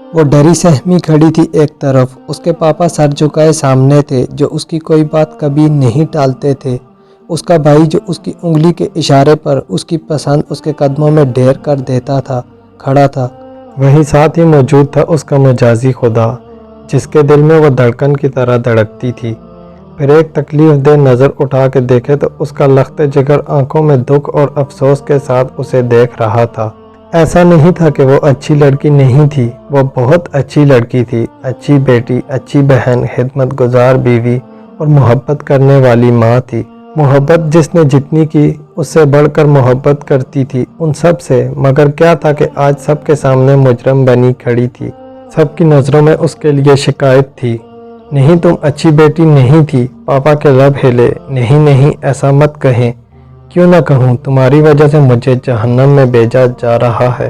वो डरी सहमी खड़ी थी एक तरफ, उसके पापा सर झुकाए सामने थे जो उसकी कोई बात कभी नहीं टालते थे। उसका भाई जो उसकी उंगली के इशारे पर उसकी पसंद उसके कदमों में ढेर कर देता था, खड़ा था। वहीं साथ ही मौजूद था उसका मजाजी खुदा, जिसके दिल में वो धड़कन की तरह धड़कती थी। फिर एक तकलीफ दे नज़र उठा के देखे तो उसका लख्ते जिगर आंखों में दुख और अफसोस के साथ उसे देख रहा था। ऐसा नहीं था कि वो अच्छी लड़की नहीं थी, वो बहुत अच्छी लड़की थी, अच्छी बेटी, अच्छी बहन, खिदमत गुजार बीवी और मोहब्बत करने वाली माँ थी। मोहब्बत जिसने जितनी की उससे बढ़कर मोहब्बत करती थी उन सब से। मगर क्या था कि आज सबके सामने मुजरम बनी खड़ी थी, सबकी नज़रों में उसके लिए शिकायत थी। नहीं, तुम अच्छी बेटी नहीं थी। पापा के लब हिले। नहीं नहीं, ऐसा मत कहें। क्यों ना कहूँ, तुम्हारी वजह से मुझे जहन्नम में भेजा जा रहा है।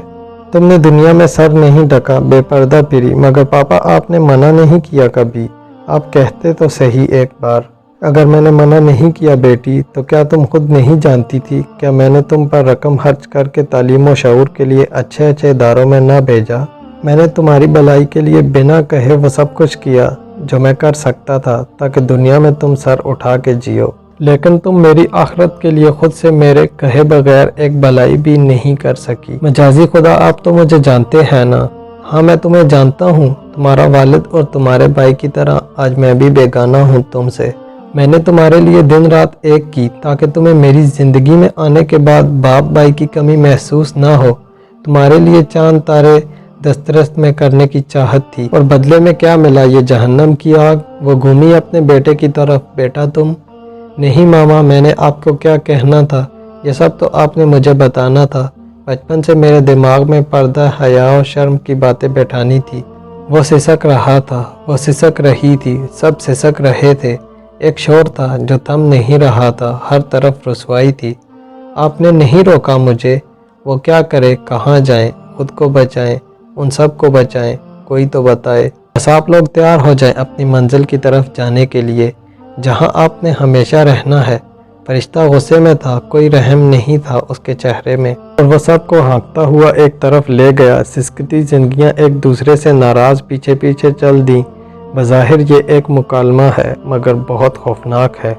तुमने दुनिया में सर नहीं ढका, बेपर्दा फिरी, मगर पापा आपने मना नहीं किया कभी। आप कहते तो सही एक बार। अगर मैंने मना नहीं किया बेटी, तो क्या तुम खुद नहीं जानती थी? क्या मैंने तुम पर रकम खर्च करके तालीम व शऊर के लिए अच्छे अच्छे इदारों में ना भेजा? मैंने तुम्हारी भलाई के लिए बिना कहे वो सब कुछ किया जो मैं कर सकता था, ताकि दुनिया में तुम सर उठा के जियो। लेकिन तुम मेरी आखिरत के लिए खुद से मेरे कहे बगैर एक भलाई भी नहीं कर सकी। मजाजी खुदा, आप तो मुझे जानते हैं ना? हाँ, मैं तुम्हें जानता हूँ। तुम्हारा वालिद और तुम्हारे भाई की तरह आज मैं भी बेगाना हूँ तुमसे। मैंने तुम्हारे लिए दिन रात एक की, ताकि तुम्हें मेरी ज़िंदगी में आने के बाद बाप भाई की कमी महसूस ना हो। तुम्हारे लिए चांद तारे दस्तरस्त में करने की चाहत थी, और बदले में क्या मिला? ये जहन्नम की आग। वो घूमी अपने बेटे की तरफ। बेटा तुम? नहीं मामा, मैंने आपको क्या कहना था, ये सब तो आपने मुझे बताना था। बचपन से मेरे दिमाग में पर्दा, हया और शर्म की बातें बैठानी थी। वो सिसक रहा था, वो सिसक रही थी, सब सिसक रहे थे। एक शोर था जो थम नहीं रहा था, हर तरफ रुसवाई थी। आपने नहीं रोका मुझे। वो क्या करे, कहाँ जाएं, खुद को बचाएं, उन सब को बचाएं, कोई तो बताए। बस आप लोग तैयार हो जाएं अपनी मंजिल की तरफ जाने के लिए, जहां आपने हमेशा रहना है। फरिश्ता गुस्से में था, कोई रहम नहीं था उसके चेहरे में, और वह सबको हाँकता हुआ एक तरफ ले गया। सिसकती जिंदगियां एक दूसरे से नाराज पीछे पीछे चल दी। बज़ाहिर ये एक मुकालमा है, मगर बहुत खौफनाक है।